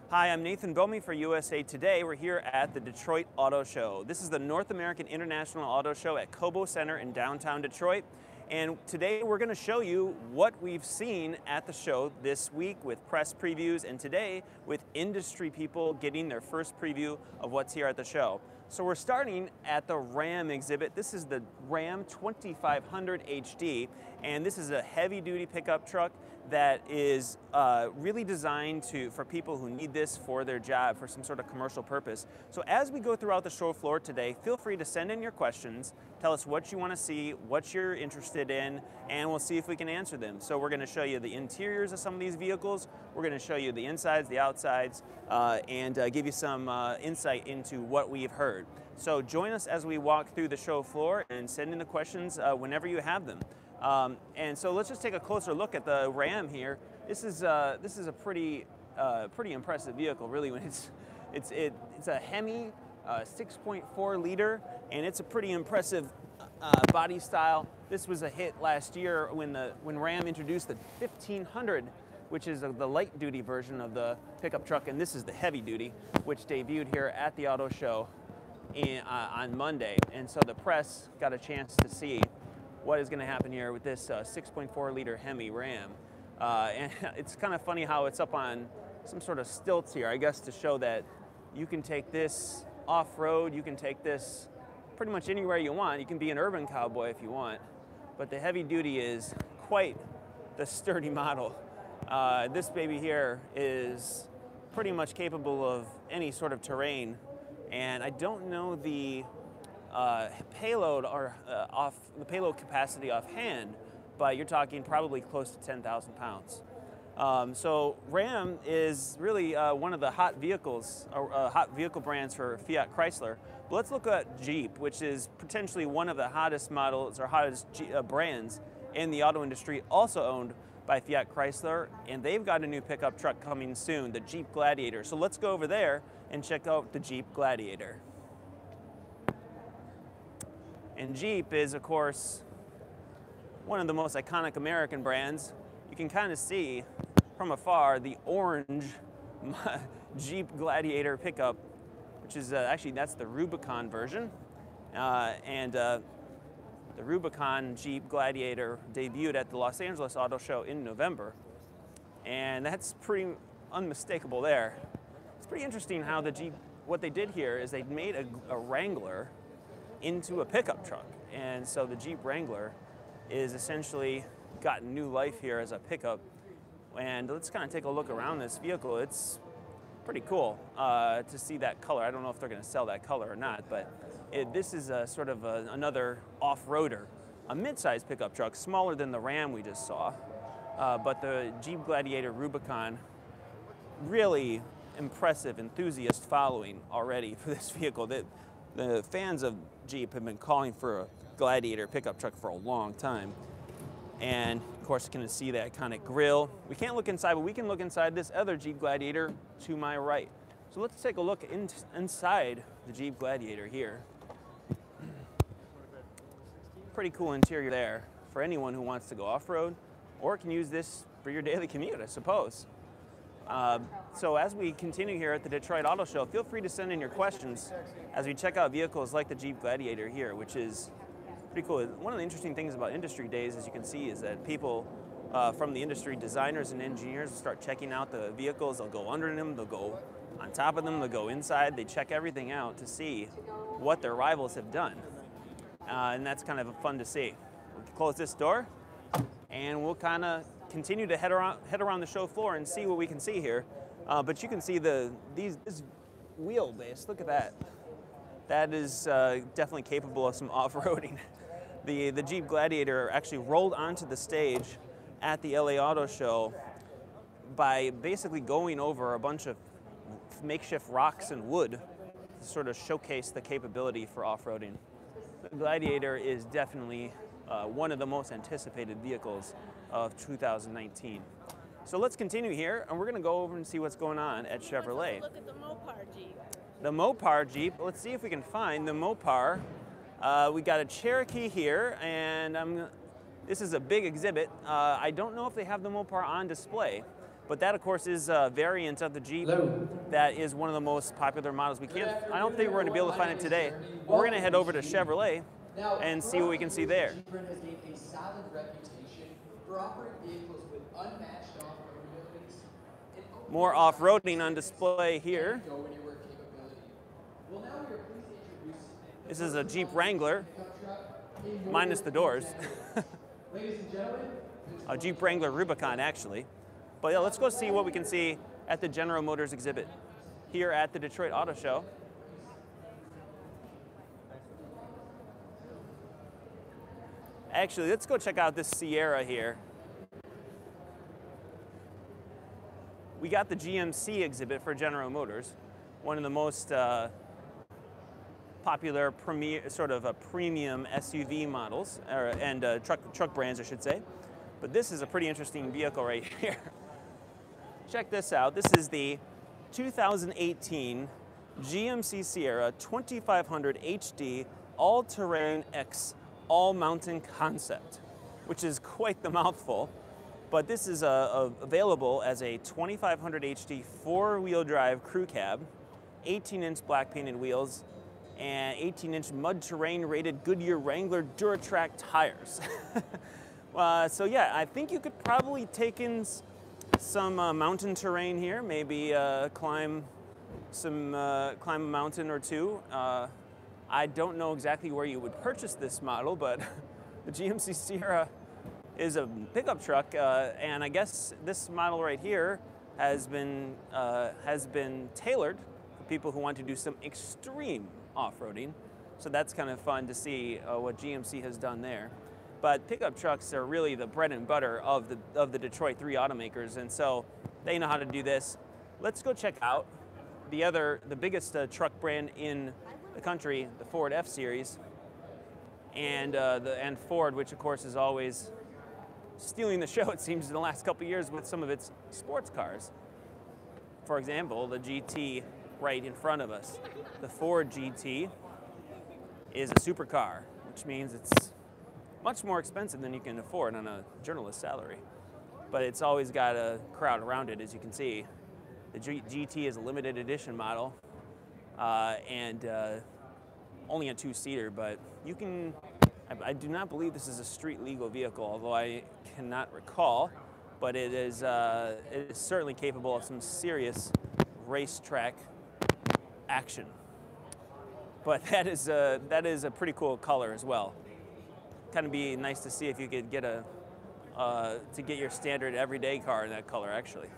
Hi, I'm Nathan Bomey for USA Today. We're here at the Detroit Auto Show. This is the North American International Auto Show at Cobo Center in downtown Detroit. And today we're going to show you what we've seen at the show this week with press previews, and today with industry people getting their first preview of what's here at the show. So we're starting at the Ram exhibit. This is the Ram 2500 HD, and this is a heavy-duty pickup truck that is really designed for people who need this for their job, for some sort of commercial purpose. So as we go throughout the show floor today, feel free to send in your questions, tell us what you want to see, what you're interested in, and we'll see if we can answer them. So we're going to show you the interiors of some of these vehicles, we're going to show you the insides, the outsides, and give you some insight into what we've heard. So join us as we walk through the show floor and send in the questions whenever you have them. And so let's just take a closer look at the Ram here. This is a pretty impressive vehicle, really. When it's a Hemi 6.4 liter, and it's a pretty impressive body style. This was a hit last year when Ram introduced the 1500, which is the light duty version of the pickup truck, and this is the heavy duty, which debuted here at the auto show on Monday. And so the press got a chance to see what is going to happen here with this 6.4 liter Hemi Ram. And it's kind of funny how it's up on some sort of stilts here, I guess, to show that you can take this off-road, you can take this pretty much anywhere you want. You can be an urban cowboy if you want, but the heavy duty is quite the sturdy model. This baby here is pretty much capable of any sort of terrain, and I don't know the payload the payload capacity offhand, but you're talking probably close to 10,000 pounds. So Ram is really one of the hot vehicle brands for Fiat Chrysler. But let's look at Jeep, which is potentially one of the hottest models or hottest brands in the auto industry, also owned by Fiat Chrysler, and they've got a new pickup truck coming soon, the Jeep Gladiator. So let's go over there and check out the Jeep Gladiator. And Jeep is, of course, one of the most iconic American brands. You can kind of see from afar the orange Jeep Gladiator pickup, which is actually, that's the Rubicon version. The Rubicon Jeep Gladiator debuted at the Los Angeles Auto Show in November. And that's pretty unmistakable there. It's pretty interesting how the Jeep, what they did here is they made a Wrangler into a pickup truck. And so the Jeep Wrangler is essentially gotten new life here as a pickup. And let's kind of take a look around this vehicle. It's pretty cool to see that color. I don't know if they're going to sell that color or not, but this is a sort of another off-roader, a mid-size pickup truck, smaller than the Ram we just saw. But the Jeep Gladiator Rubicon, really impressive enthusiast following already for this vehicle. The fans of Jeep have been calling for a Gladiator pickup truck for a long time. And of course, you can see that iconic grille. We can't look inside, but we can look inside this other Jeep Gladiator to my right. So let's take a look inside the Jeep Gladiator here. Pretty cool interior there for anyone who wants to go off-road, or can use this for your daily commute, I suppose. So as we continue here at the Detroit Auto Show, feel free to send in your questions as we check out vehicles like the Jeep Gladiator here, which is pretty cool. One of the interesting things about industry days, as you can see, is that people from the industry, designers and engineers, start checking out the vehicles. They'll go under them, they'll go on top of them, they'll go inside. They check everything out to see what their rivals have done. And that's kind of fun to see. We'll close this door, and we'll kind of continue to head around the show floor and see what we can see here. But you can see this wheelbase. Look at that. That is definitely capable of some off-roading. The Jeep Gladiator actually rolled onto the stage at the LA Auto Show by basically going over a bunch of makeshift rocks and wood to sort of showcase the capability for off-roading. The Gladiator is definitely one of the most anticipated vehicles of 2019. So let's continue here, and we're going to go over and see what's going on at Chevrolet. Look at the Mopar Jeep. The Mopar Jeep. Let's see if we can find the Mopar. We got a Cherokee here, and this is a big exhibit. I don't know if they have the Mopar on display, But that, of course, is a variant of the Jeep that is one of the most popular models. I don't think we're going to be able to find it today. We're going to head over to Chevrolet and see what we can see there. More off-roading on display here. This is a Jeep Wrangler, minus the doors. A Jeep Wrangler Rubicon, actually. But yeah, let's go see what we can see at the General Motors exhibit here at the Detroit Auto Show. Actually, let's go check out this Sierra here. We got the GMC exhibit for General Motors, one of the most popular premium SUV models, and truck brands, I should say. But this is a pretty interesting vehicle right here. Check this out. This is the 2018 GMC Sierra 2500 HD all-terrain X all-mountain concept, which is quite the mouthful. But this is available as a 2500 HD four-wheel drive crew cab, 18-inch black painted wheels, and 18-inch mud terrain rated Goodyear Wrangler Duratrack tires. So yeah, I think you could probably take in some mountain terrain here, maybe climb a mountain or two. I don't know exactly where you would purchase this model, but the GMC Sierra is a pickup truck, and I guess this model right here has been tailored for people who want to do some extreme off-roading. So that's kind of fun to see what GMC has done there. But pickup trucks are really the bread and butter of the Detroit 3 automakers, and so they know how to do this. Let's go check out the biggest truck brand in the country, the Ford F-Series, and Ford, which of course is always stealing the show, it seems, in the last couple of years with some of its sports cars. For example, the GT right in front of us. The Ford GT is a supercar, which means it's much more expensive than you can afford on a journalist's salary. But it's always got a crowd around it, as you can see. The GT is a limited edition model, and only a two-seater, but you can, I do not believe this is a street legal vehicle, although I cannot recall, but it is certainly capable of some serious racetrack action. But that is a pretty cool color as well. Kind of be nice to see if you could get to get your standard everyday car in that color, actually.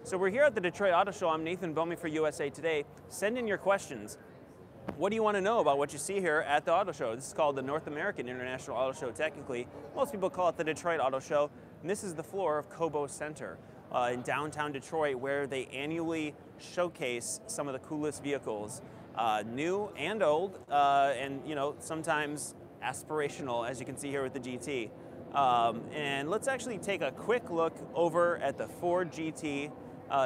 So we're here at the Detroit Auto Show. I'm Nathan Bomey for USA Today. Send in your questions. What do you want to know about what you see here at the Auto Show? This is called the North American International Auto Show, technically. Most people call it the Detroit Auto Show. And this is the floor of Cobo Center in downtown Detroit, where they annually showcase some of the coolest vehicles, new and old, and sometimes aspirational, as you can see here with the GT. And let's actually take a quick look over at the Ford GT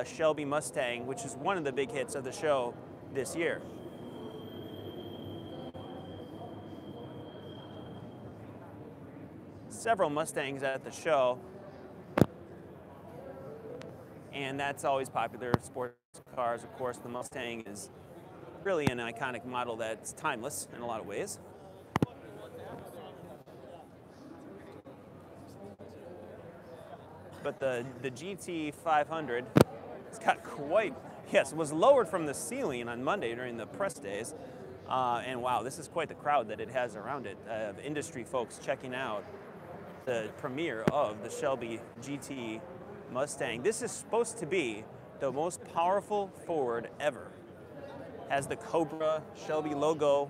Shelby Mustang, which is one of the big hits of the show this year. Several Mustangs at the show, and that's always popular. Sports cars, of course. The Mustang is really an iconic model that's timeless in a lot of ways. But the GT 500, it's got quite, yes, was lowered from the ceiling on Monday during the press days. And wow, this is quite the crowd that it has around it. Industry folks checking out the premiere of the Shelby GT Mustang. This is supposed to be the most powerful Ford ever. Has the Cobra Shelby logo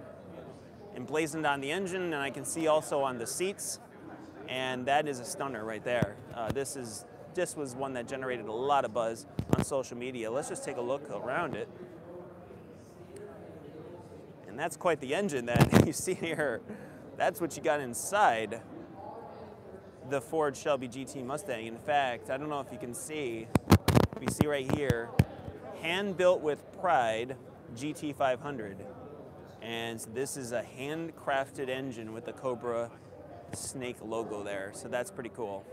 emblazoned on the engine, and I can see also on the seats. And that is a stunner right there. This was one that generated a lot of buzz on social media. Let's just take a look around it. And that's quite the engine that you see here. That's what you got inside the Ford Shelby GT Mustang. In fact, I don't know if you can see, you see right here, hand-built with pride GT 500. And this is a handcrafted engine with the Cobra snake logo there, so that's pretty cool.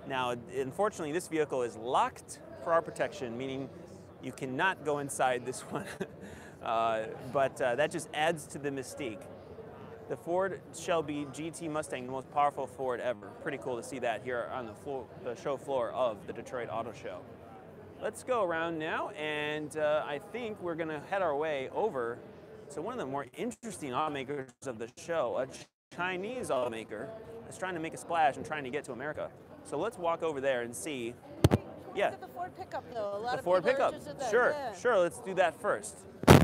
Now, unfortunately, this vehicle is locked for our protection, meaning you cannot go inside this one. But that just adds to the mystique. The Ford Shelby GT Mustang, the most powerful Ford ever. Pretty cool to see that here on the show floor of the Detroit Auto Show. Let's go around now, and I think we're going to head our way over to one of the more interesting automakers of the show, a Chinese automaker that's trying to make a splash and trying to get to America. So let's walk over there and see. Yeah. Look at the Ford pickup, though. A lot the of Ford people are pickup. interested in that. Sure, Yeah. sure. Let's do that first.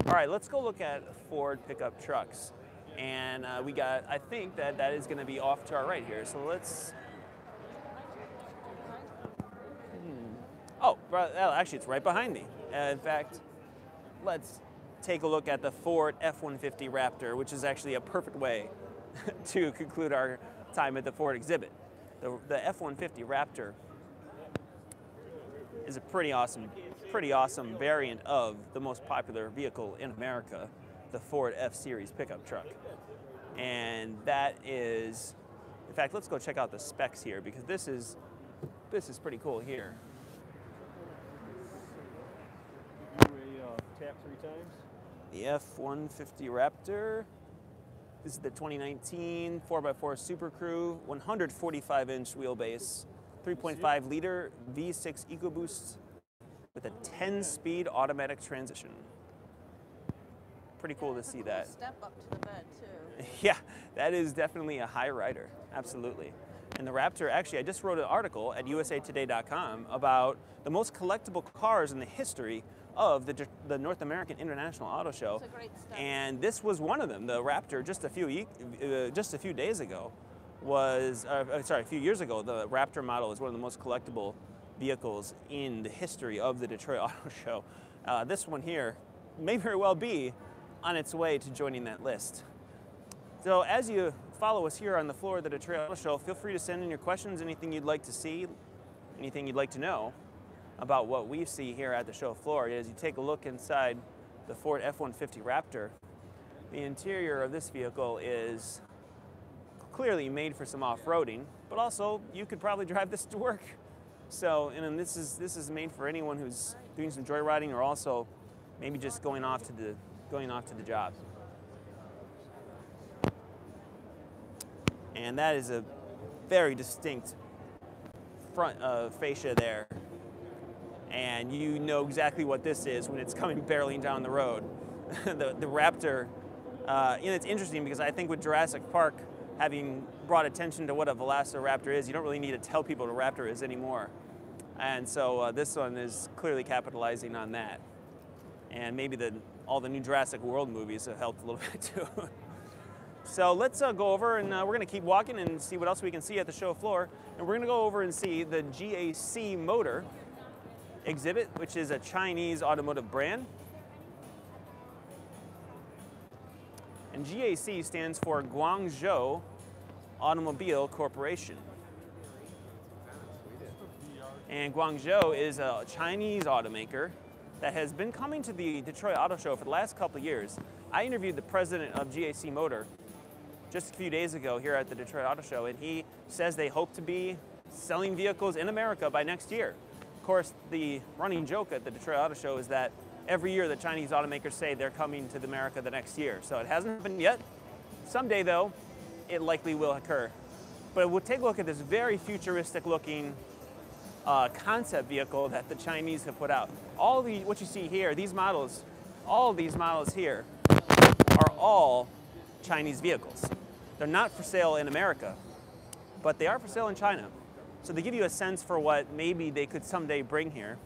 All right, let's go look at Ford pickup trucks. And we got, I think that is going to be off to our right here. So let's. Oh, well, actually, it's right behind me. In fact, let's take a look at the Ford F-150 Raptor, which is actually a perfect way to conclude our time at the Ford exhibit. The F-150 Raptor is a pretty awesome variant of the most popular vehicle in America, the Ford F-Series pickup truck. And that is, in fact, let's go check out the specs here, because this is pretty cool here. Tap 3 times. The F-150 Raptor. This is the 2019 4x4 Super Crew, 145-inch wheelbase, 3.5 liter V6 EcoBoost with a 10-speed automatic transmission. Pretty cool to see that. Step up to the bed too. Yeah, that is definitely a high rider, absolutely. And the Raptor, actually, I just wrote an article at usatoday.com about the most collectible cars in the history of the North American International Auto Show. It's a great stuff. And this was one of them. The Raptor, just a few days ago, was, sorry, a few years ago, the Raptor model is one of the most collectible vehicles in the history of the Detroit Auto Show. This one here may very well be on its way to joining that list. So as you follow us here on the floor of the Detroit Auto Show, feel free to send in your questions, anything you'd like to see, anything you'd like to know about what we see here at the show floor. As you take a look inside the Ford F-150 Raptor, the interior of this vehicle is clearly made for some off-roading, but also you could probably drive this to work. So, and this is made for anyone who's doing some joyriding, or also maybe just going off to the job. And that is a very distinct front fascia there. And you know exactly what this is when it's coming barreling down the road. the Raptor, it's interesting because I think with Jurassic Park having brought attention to what a Velociraptor is, you don't really need to tell people what a Raptor is anymore. And so this one is clearly capitalizing on that. And maybe all the new Jurassic World movies have helped a little bit too. So let's go over, and we're going to keep walking and see what else we can see at the show floor. And we're going to go over and see the Gac Motor Exhibit, which is a Chinese automotive brand. And GAC stands for Guangzhou Automobile Corporation. And Guangzhou is a Chinese automaker that has been coming to the Detroit Auto Show for the last couple of years. I interviewed the president of GAC Motor just a few days ago here at the Detroit Auto Show, and he says they hope to be selling vehicles in America by next year. Of course, the running joke at the Detroit Auto Show is that every year the Chinese automakers say they're coming to America the next year. So it hasn't happened yet. Someday, though, it likely will occur. But we'll take a look at this very futuristic looking concept vehicle that the Chinese have put out. What you see here, all these models here are all Chinese vehicles. They're not for sale in America, but they are for sale in China. So they give you a sense for what maybe they could someday bring here.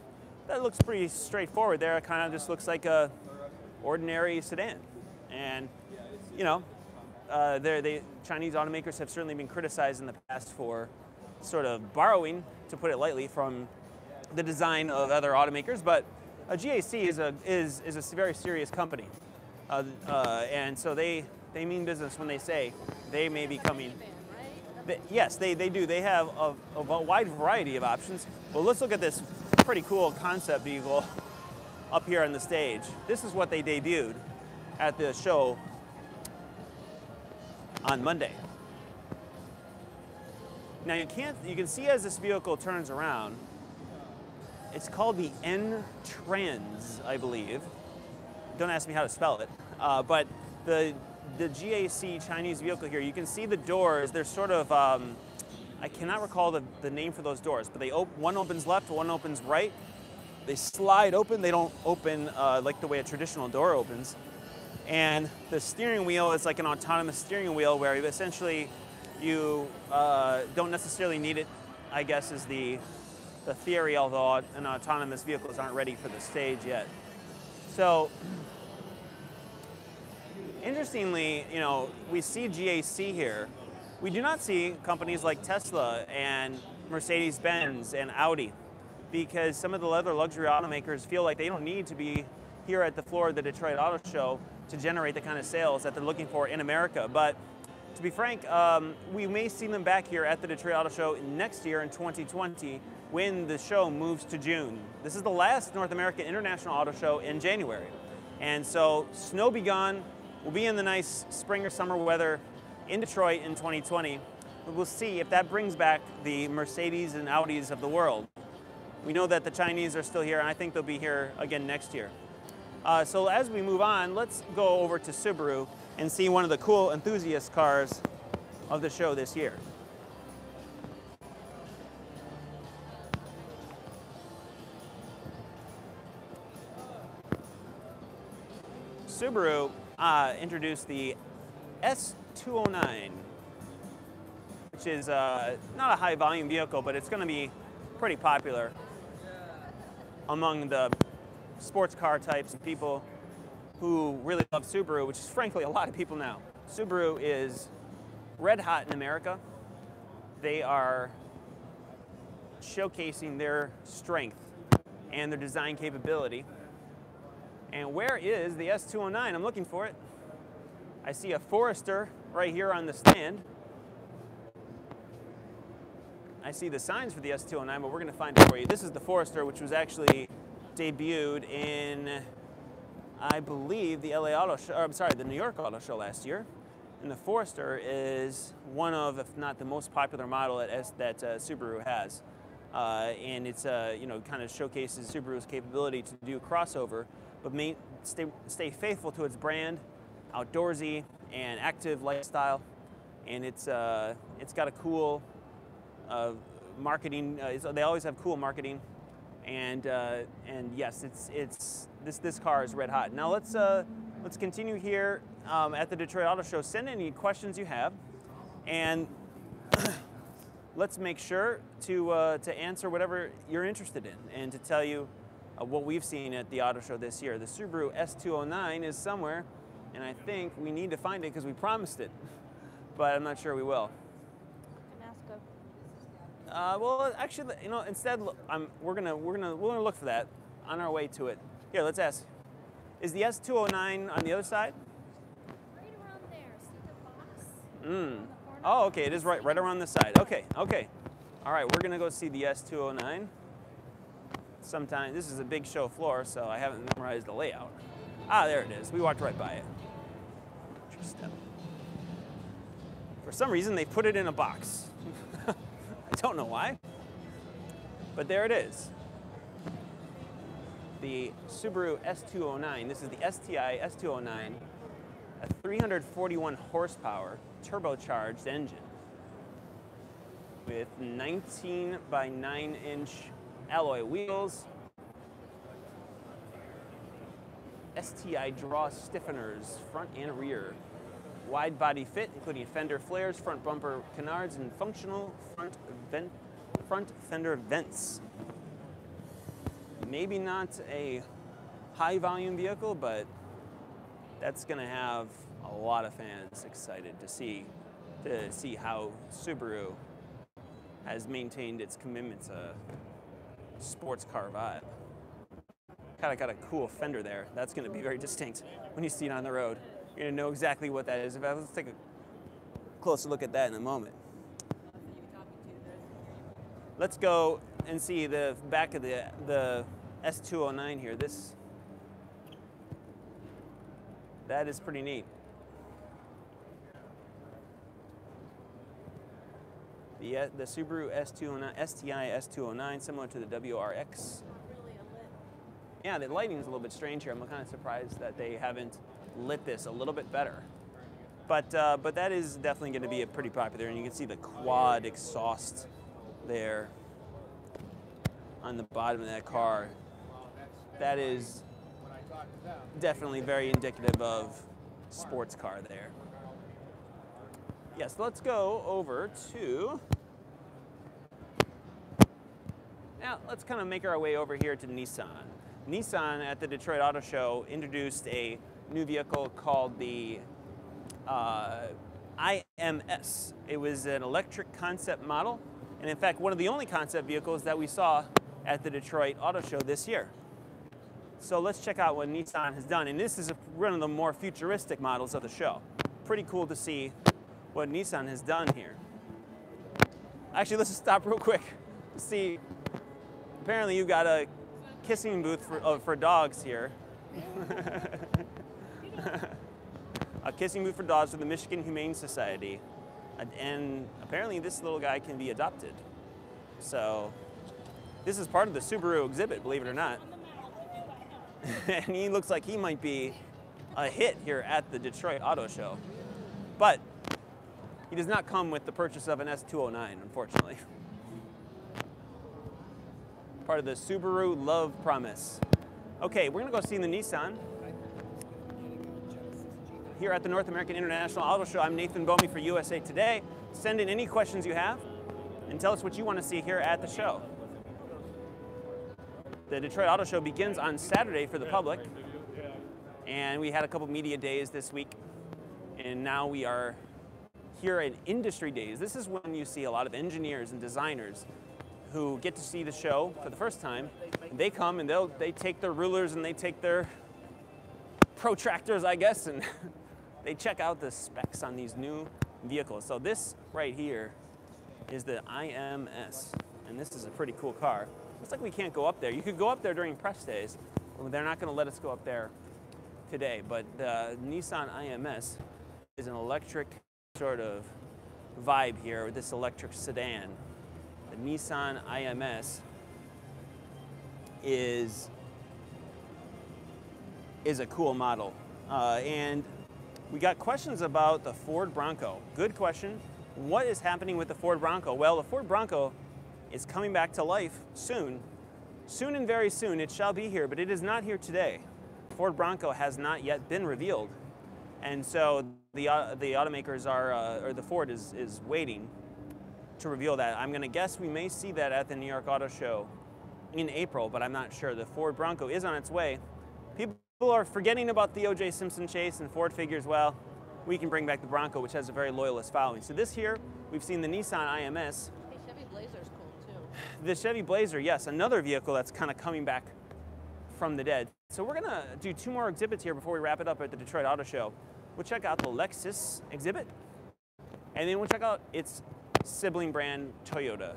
That looks pretty straightforward there. It kind of just looks like a ordinary sedan. And, Chinese automakers have certainly been criticized in the past for sort of borrowing, to put it lightly, from the design of other automakers. But GAC is a very serious company. And so they mean business when they say they may be coming. Yes, they do. They have a wide variety of options. Well, let's look at this pretty cool concept vehicle up here on the stage. This is what they debuted at the show on Monday. Now you can see as this vehicle turns around, it's called the N-Trans, I believe. Don't ask me how to spell it, but the GAC Chinese vehicle here, you can see the doors, they're sort of, I cannot recall the name for those doors, but one opens left, one opens right. They slide open, they don't open like the way a traditional door opens. And the steering wheel is like an autonomous steering wheel where essentially you don't necessarily need it, I guess is the theory, although an autonomous vehicles aren't ready for the stage yet. So, interestingly, you know, we see GAC here. We do not see companies like Tesla and Mercedes-Benz and Audi, because some of the other luxury automakers feel like they don't need to be here at the floor of the Detroit Auto Show to generate the kind of sales that they're looking for in America. But to be frank, we may see them back here at the Detroit Auto Show next year in 2020 when the show moves to June. This is the last North American International Auto Show in January. And so snow be gone. We'll be in the nice spring or summer weather in Detroit in 2020. We'll see if that brings back the Mercedes and Audis of the world. We know that the Chinese are still here, and I think they'll be here again next year. So as we move on, let's go over to Subaru and see one of the cool enthusiast cars of the show this year. Subaru introduced the S209, which is not a high volume vehicle, but it's going to be pretty popular among the sports car types and people who really love Subaru, which is frankly a lot of people now. Subaru is red hot in America. They are showcasing their strength and their design capability. And where is the S209? I'm looking for it. I see a Forester right here on the stand. I see the signs for the S209, but we're going to find it for you. This is the Forester, which was actually debuted in, I believe, the LA Auto Show, or I'm sorry, the New York Auto Show last year. And the Forester is one of, if not the most popular model that Subaru has. And it's, you know, kind of showcases Subaru's capability to do crossover, but stay faithful to its brand, outdoorsy and active lifestyle. And it's got a cool marketing. They always have cool marketing. And yes, this car is red hot. Now let's continue here at the Detroit Auto Show. Send any questions you have, and let's make sure to answer whatever you're interested in, and to tell you what we've seen at the auto show this year. The Subaru S209 is somewhere, and I think we need to find it because we promised it, but I'm not sure we will. Well, actually, you know, instead, we're gonna look for that on our way to it. Here, let's ask. Is the S209 on the other side? Right around there. See the box? On the corner? Oh, okay. It is right around the side. Okay. All right, we're gonna go see the S209. Sometime. This is a big show floor, so I haven't memorized the layout. Ah, there it is. We walked right by it. Interesting. For some reason, they put it in a box. I don't know why, but there it is. The Subaru S209. This is the STI S209, a 341 horsepower turbocharged engine with 19 by 9 inch alloy wheels, STI draw stiffeners front and rear, wide body fit including fender flares, front bumper canards, and functional front fender vents. Maybe not a high volume vehicle, but that's going to have a lot of fans excited to see how Subaru has maintained its commitment to sports car vibe. Kind of got a cool fender there. That's going to be very distinct when you see it on the road. You're going to know exactly what that is. Let's take a closer look at that in a moment. Let's go and see the back of the S209 here. That is pretty neat. The Subaru S209, STI S209, similar to the WRX. Yeah, the lighting is a little bit strange here. I'm kind of surprised that they haven't lit this a little bit better. But that is definitely going to be a pretty popular, and you can see the quad exhaust there on the bottom of that car. That is definitely very indicative of sports car there. Yes, let's go over to, now let's kind of make our way over here to Nissan. Nissan at the Detroit Auto Show introduced a new vehicle called the IMS. It was an electric concept model, and in fact one of the only concept vehicles that we saw at the Detroit Auto Show this year. So let's check out what Nissan has done, and this is one of the more futuristic models of the show. Pretty cool to see what Nissan has done here. Actually, let's just stop real quick to see. Apparently you've got a kissing booth for dogs here. A kissing booth for dogs for the Michigan Humane Society. And apparently this little guy can be adopted. So this is part of the Subaru exhibit, believe it or not. And he looks like he might be a hit here at the Detroit Auto Show. But he does not come with the purchase of an S209, unfortunately. Part of the Subaru Love Promise. Okay, we're gonna go see the Nissan here at the North American International Auto Show. I'm Nathan Bomey for USA Today. Send in any questions you have and tell us what you want to see here at the show. The Detroit Auto Show begins on Saturday for the public, and we had a couple media days this week, and now we are here at Industry Days. This is when you see a lot of engineers and designers who get to see the show for the first time. They come and they take their rulers and they take their protractors, I guess, and they check out the specs on these new vehicles. So this right here is the IMS, and this is a pretty cool car. Looks like we can't go up there. You could go up there during press days. They're not going to let us go up there today, but the Nissan IMS is an electric sort of vibe here with this electric sedan. The Nissan IMS is a cool model. And we got questions about the Ford Bronco. Good question. What is happening with the Ford Bronco? Well, the Ford Bronco is coming back to life soon. Soon and very soon it shall be here, but it is not here today. Ford Bronco has not yet been revealed. And so the automakers are, or the Ford is waiting to reveal that. I'm gonna guess we may see that at the New York Auto Show in April, but I'm not sure. The Ford Bronco is on its way. People are forgetting about the O.J. Simpson chase, and Ford figures, well, we can bring back the Bronco, which has a very loyalist following. So this here, we've seen the Nissan IMS. Hey, Chevy Blazer's cool too. The Chevy Blazer, yes, another vehicle that's kind of coming back from the dead. So we're gonna do two more exhibits here before we wrap it up at the Detroit Auto Show. We'll check out the Lexus exhibit, and then we'll check out its sibling brand, Toyota.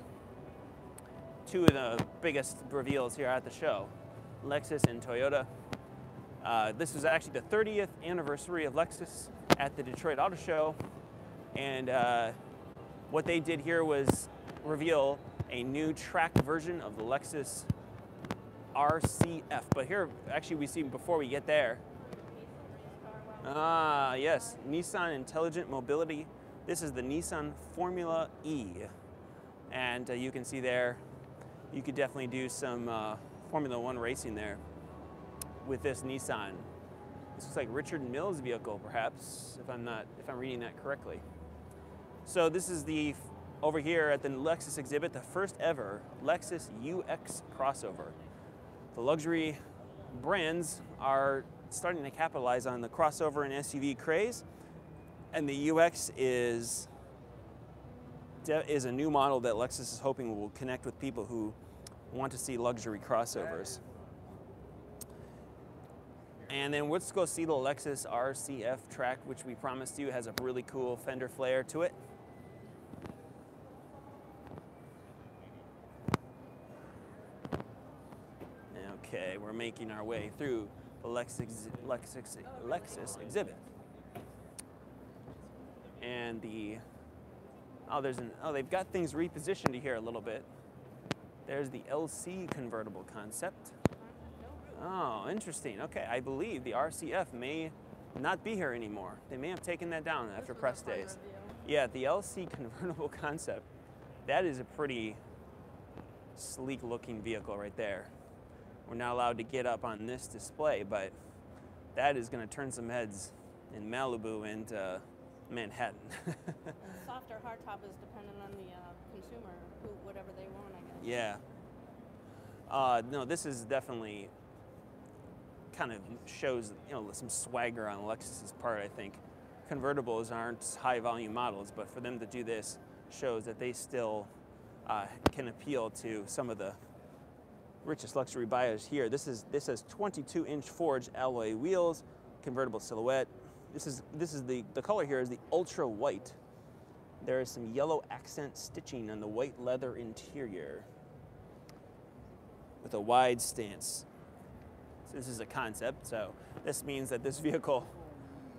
Two of the biggest reveals here at the show, Lexus and Toyota. This was actually the 30th anniversary of Lexus at the Detroit Auto Show, and what they did here was reveal a new track version of the Lexus RCF. But here, actually, we see before we get there, yes, Nissan Intelligent Mobility. This is the Nissan Formula E, and you can see there, you could definitely do some Formula One racing there with this Nissan. This looks like Richard Mills' vehicle, perhaps, if I'm reading that correctly. So this is over here at the Lexus exhibit, the first ever Lexus UX crossover. The luxury brands are starting to capitalize on the crossover and SUV craze, and the UX is a new model that Lexus is hoping will connect with people who want to see luxury crossovers. And then let's go see the Lexus RCF track, which we promised you has a really cool fender flare to it. Okay, we're making our way through the Lexus exhibit. And the Oh, they've got things repositioned here a little bit. There's the LC convertible concept. Oh, interesting. Okay, I believe the RCF may not be here anymore. They may have taken that down after press days. Yeah, the LC convertible concept. That is a pretty sleek looking vehicle right there. We're not allowed to get up on this display, but that is going to turn some heads in Malibu and Manhattan. Soft or hard top is dependent on the consumer, whatever they want, I guess. Yeah. No, this is definitely kind of shows, you know, some swagger on Lexus's part, I think. Convertibles aren't high volume models, but for them to do this shows that they still can appeal to some of the richest luxury buyers here. This has 22-inch forged alloy wheels, convertible silhouette. This is the color here is the ultra white. There is some yellow accent stitching on the white leather interior with a wide stance. So this is a concept, so this means that this vehicle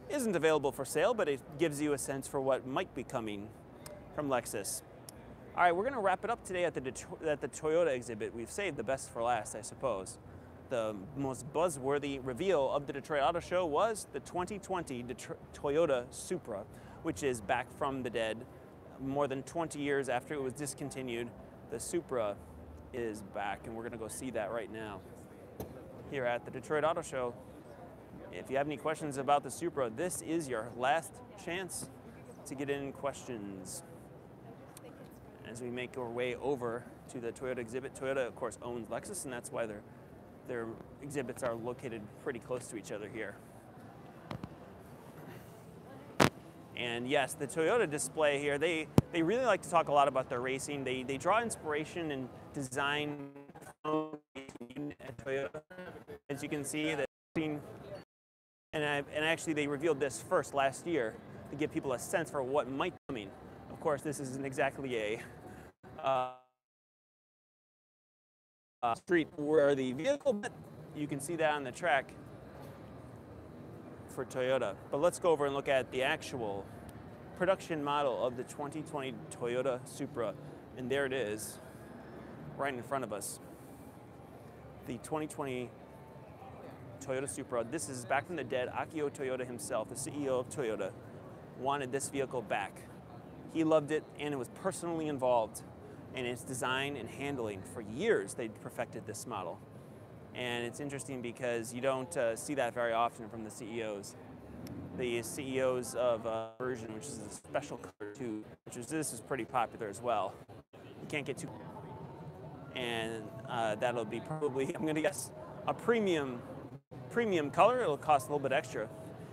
isn't available for sale, but it gives you a sense for what might be coming from Lexus. All right, we're going to wrap it up today at the Toyota exhibit. We've saved the best for last, I suppose. The most buzzworthy reveal of the Detroit Auto Show was the 2020 Toyota Supra, which is back from the dead. More than 20 years after it was discontinued, the Supra is back, and we're going to go see that right now here at the Detroit Auto Show. If you have any questions about the Supra, this is your last chance to get in questions. As we make our way over to the Toyota exhibit, Toyota, of course, owns Lexus, and that's why their exhibits are located pretty close to each other here. And yes, the Toyota display here, they really like to talk a lot about their racing. They draw inspiration and design from at Toyota. As you can see, and actually they revealed this first last year to give people a sense for what might be coming. Of course, this isn't exactly a street-worthy vehicle, but you can see that on the track for Toyota. But let's go over and look at the actual production model of the 2020 Toyota Supra. And there it is, right in front of us. The 2020 Toyota Supra. This is back from the dead. Akio Toyoda himself, the CEO of Toyota, wanted this vehicle back. He loved it and it was personally involved in its design and handling. For years, they perfected this model. And it's interesting because you don't see that very often from the CEOs. The CEOs of version, which is a special color too, this is pretty popular as well. You can't get too, and that'll be probably, I'm gonna guess, a premium color. It'll cost a little bit extra.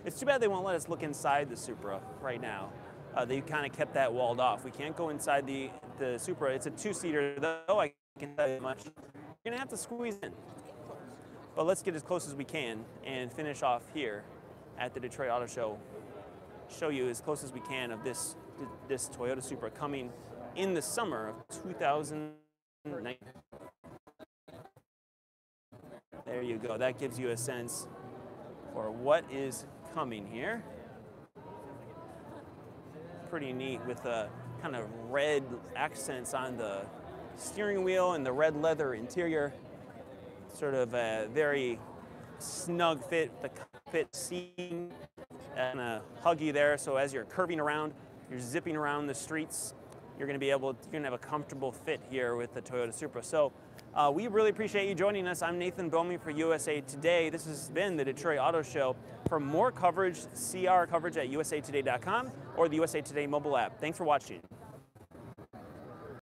It's too bad they won't let us look inside the Supra right now. They kind of kept that walled off. We can't go inside the Supra. It's a two-seater, though. I can tell you much. You're gonna have to squeeze in. But let's get as close as we can and finish off here at the Detroit Auto Show. Show you as close as we can of this Toyota Supra coming in the summer of 2019. There you go. That gives you a sense for what is coming here. Pretty neat with the kind of red accents on the steering wheel and the red leather interior. Sort of a very snug fit, the cockpit seating and hug you there. So as you're curving around, you're zipping around the streets, you're going to have a comfortable fit here with the Toyota Supra. So we really appreciate you joining us. I'm Nathan Bomey for USA Today. This has been the Detroit Auto Show. For more coverage, see our coverage at usatoday.com or the USA Today mobile app. Thanks for watching.